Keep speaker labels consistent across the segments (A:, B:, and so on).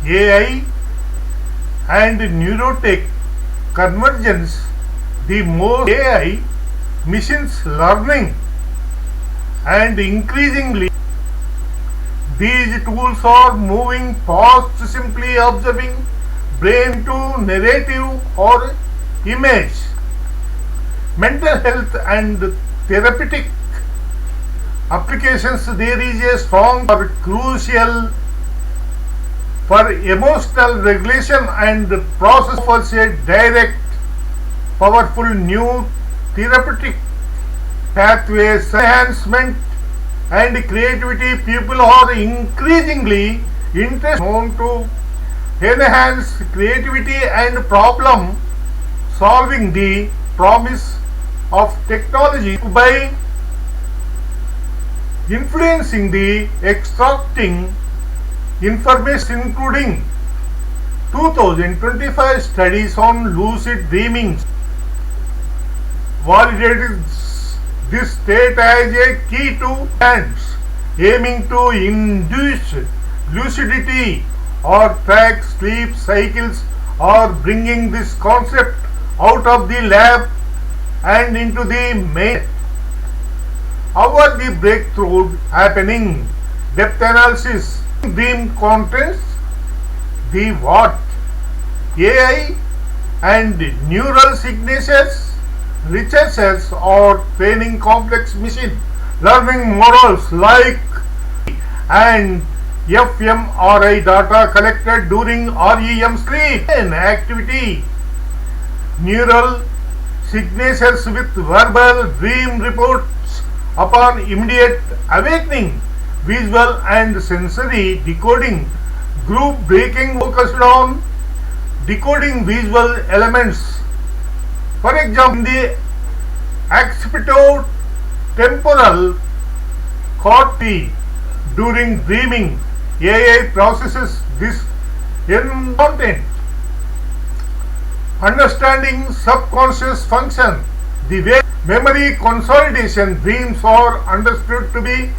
A: AI and Neurotech Convergence, the most AI machines learning, and increasingly these tools are moving past simply observing brain to narrative or image. Mental health and therapeutic applications, there is a strong or crucial for emotional regulation and process offers a direct, powerful new therapeutic pathways, enhancement and creativity. People are increasingly interested to enhance creativity and problem solving. The promise of technology by influencing the extracting information, including 2025 studies on lucid dreaming validated this state as a key to plans aiming to induce lucidity or track sleep cycles, or bringing this concept out of the lab and into the main. However, the breakthrough happening, depth analysis, dream contents, the what, AI and neural signatures, researchers are training complex machine learning models like and fMRI data collected during REM sleep and activity, neural signatures with verbal dream reports upon immediate awakening, visual and sensory decoding, group breaking focused on decoding visual elements. For example, in the occipitotemporal cortex during dreaming, AI processes this in content. Understanding subconscious function, the way memory consolidation, dreams are understood to be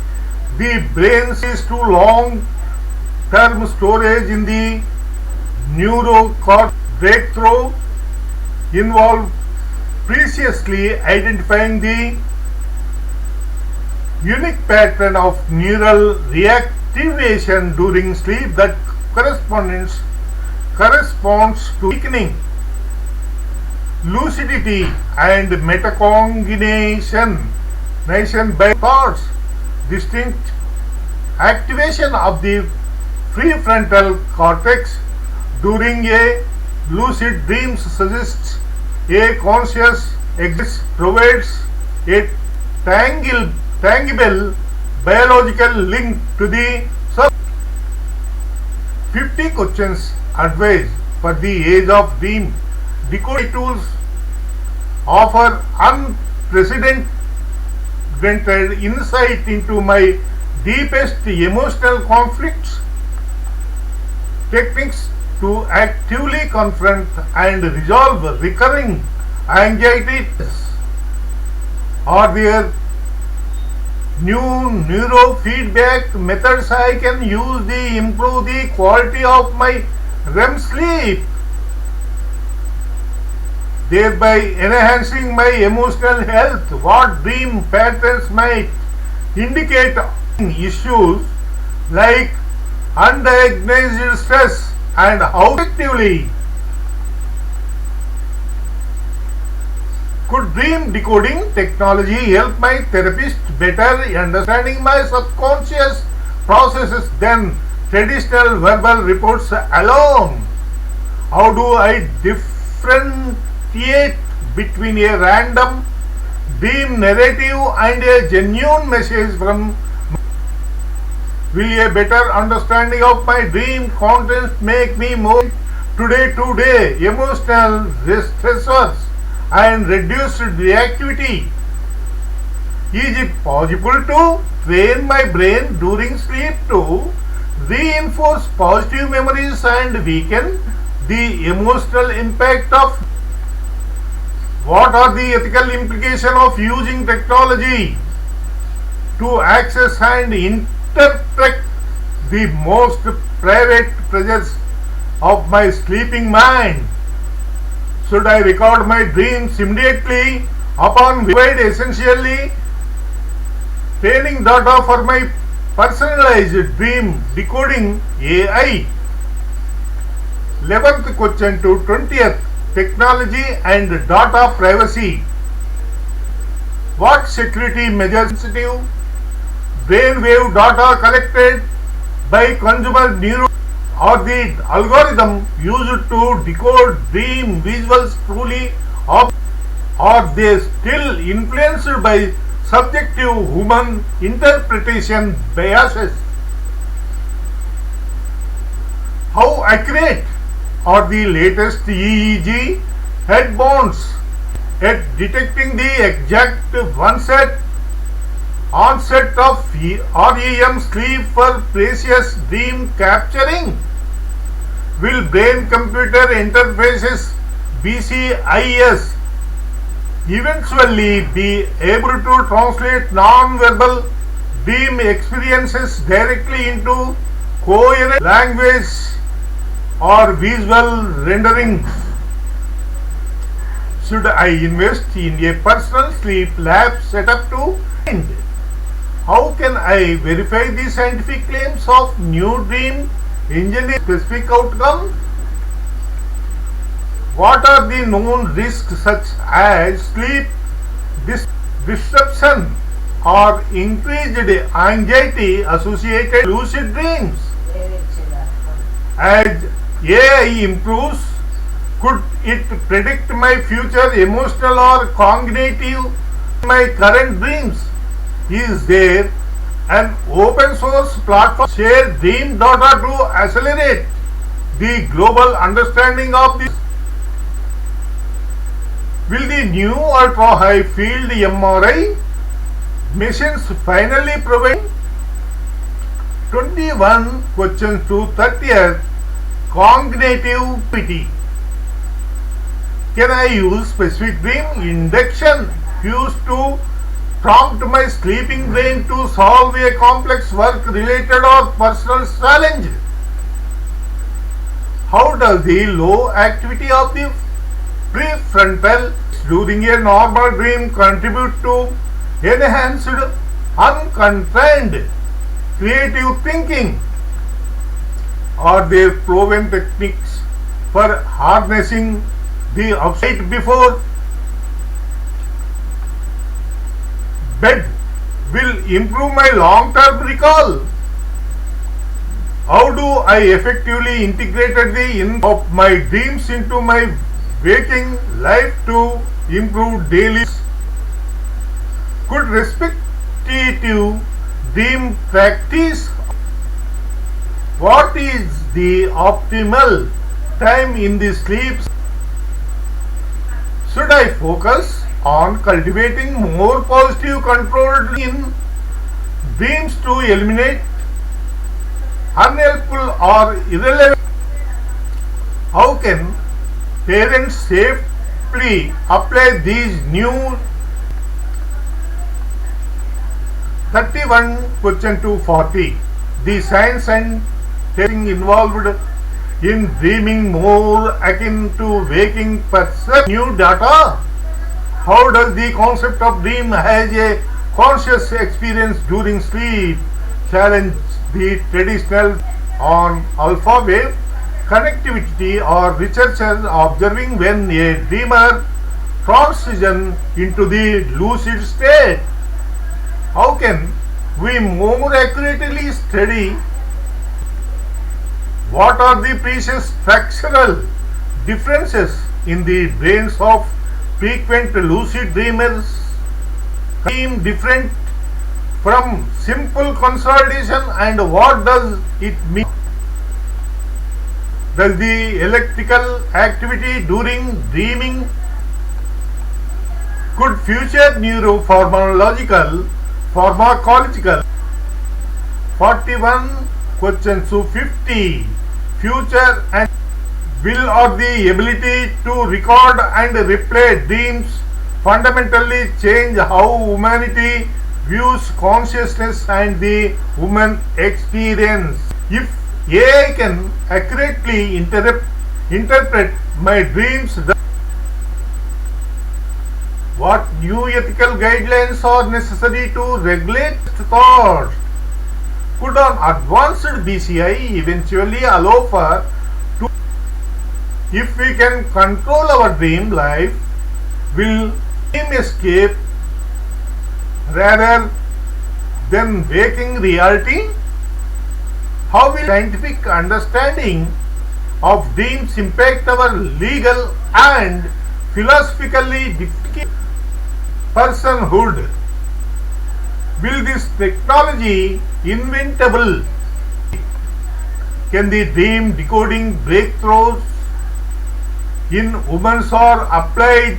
A: the brain's is to long-term storage in the neurocortex. Breakthrough involve preciously identifying the unique pattern of neural reactivation during sleep that corresponds to weakening, lucidity and metacognition by thoughts. Distinct activation of the prefrontal cortex during a lucid dream suggests a conscious existence, provides a tangible biological link to the 50 questions advised for the age of dream. Decoding tools offer unprecedented insight into my deepest emotional conflicts, techniques to actively confront and resolve recurring anxieties. Are there new neurofeedback methods I can use to improve the quality of my REM sleep, thereby enhancing my emotional health? What dream patterns might indicate issues like undiagnosed stress, and how effectively could dream decoding technology help my therapist better understanding my subconscious processes than traditional verbal reports alone? How do I differentiate between a random dream narrative and a genuine message from? Will a better understanding of my dream content make me more day-to-day emotional stressors and reduced reactivity? Is it possible to train my brain during sleep to reinforce positive memories and weaken the emotional impact of? What are the ethical implications of using technology to access and interpret the most private pleasures of my sleeping mind. Should I record my dreams immediately upon provide essentially training data for my personalized dream decoding AI? 11th question to 20th, technology and data privacy. What security measures sensitive brainwave data collected by consumer neuro or the algorithm used to decode dream visuals truly, or are they still influenced by subjective human interpretation biases? How accurate are the latest EEG headbands at detecting the exact onset of REM sleep for precious dream capturing? Will brain-computer interfaces BCIS eventually be able to translate non-verbal dream experiences directly into coherent language or visual renderings? Should I invest in a personal sleep lab setup to find? How can I verify the scientific claims of new dream engineering specific outcome? What are the known risks such as sleep disruption or increased anxiety associated with lucid dreams? As AI improves, could it predict my future emotional or cognitive my current dreams? Is there an open source platform share dream data to accelerate the global understanding of this? Will the new ultra high field MRI machines finally provide? 21 questions to 30th, cognitive activity. Can I use specific dream induction cues to prompt my sleeping brain to solve a complex work related or personal challenge? How does the low activity of the prefrontal during a normal dream contribute to enhanced unconstrained creative thinking? Are there proven techniques for harnessing the upside before bed will improve my long-term recall? How do I effectively integrate the input of my dreams into my waking life to improve daily? Could respective dream practice? What is the optimal time in the sleep? Should I focus on cultivating more positive control in dreams to eliminate unhelpful or irrelevant? How can parents safely apply these new 31 question to 40? The science and testing involved in dreaming more akin to waking perceive new data. How does the concept of dream as a conscious experience during sleep challenge the traditional on alpha wave connectivity or researchers observing when a dreamer transitions into the lucid state? How can we more accurately study what are the precious fractional differences in the brains of frequent lucid dreamers? Dream different from simple consolidation, and what does it mean? Does the electrical activity during dreaming could future neuropharmacological 41 questions to 50, future and will or the ability to record and replay dreams fundamentally change how humanity views consciousness and the human experience? If AI can accurately interpret my dreams. What new ethical guidelines are necessary to regulate thought? Could an advanced BCI eventually allow for to, if we can control our dream life, will dream escape rather than waking reality? How will scientific understanding of dreams impact our legal and philosophically difficult personhood? Will this technology inventable? Can the dream decoding breakthroughs in humans are applied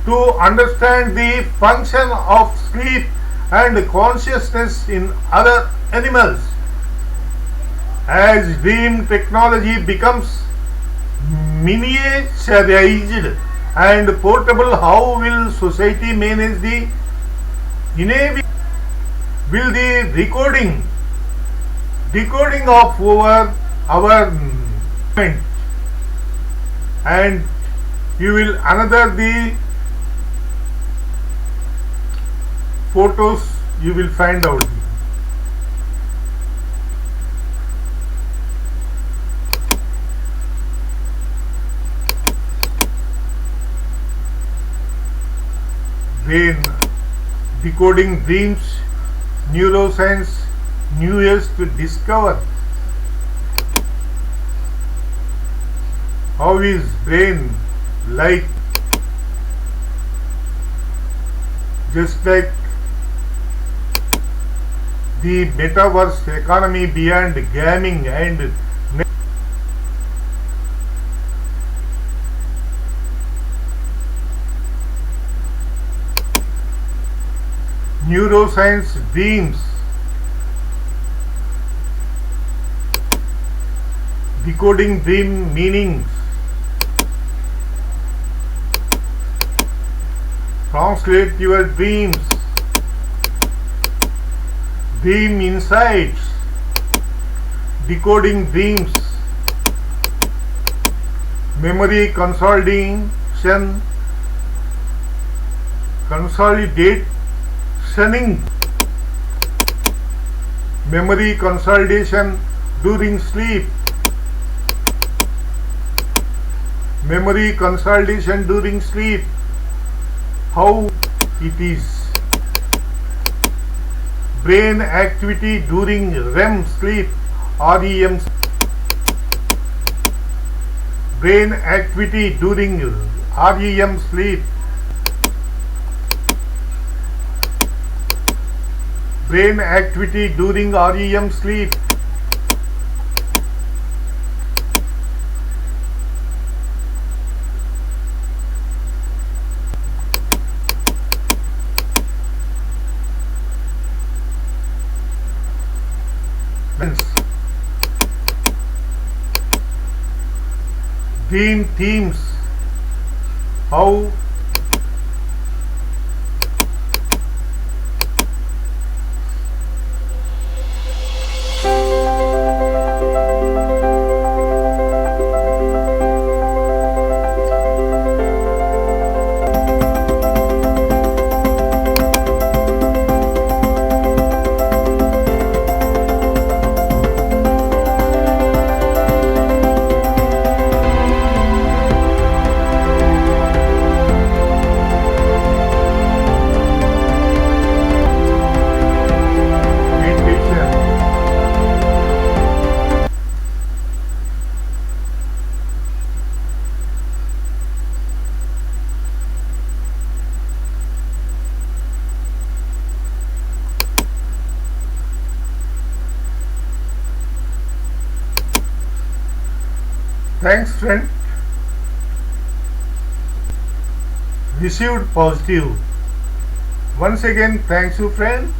A: to understand the function of sleep and consciousness in other animals? As dream technology becomes miniaturized and portable, how will society manage the inevitable? Will the decoding of our mind, and you will another the photos you will find out. Brain decoding dreams, neuroscience newest to discover. How is brain like? Just like the metaverse economy beyond gaming and neuroscience dreams, decoding dream meanings, translate your dreams, dream insights, decoding dreams, memory consolidation, memory consolidation during sleep, memory consolidation during sleep, how it is, brain activity during REM sleep, REM, brain activity during REM sleep, brain activity during REM sleep, dream themes, how thanks friend, received positive. Once again, thanks you friend.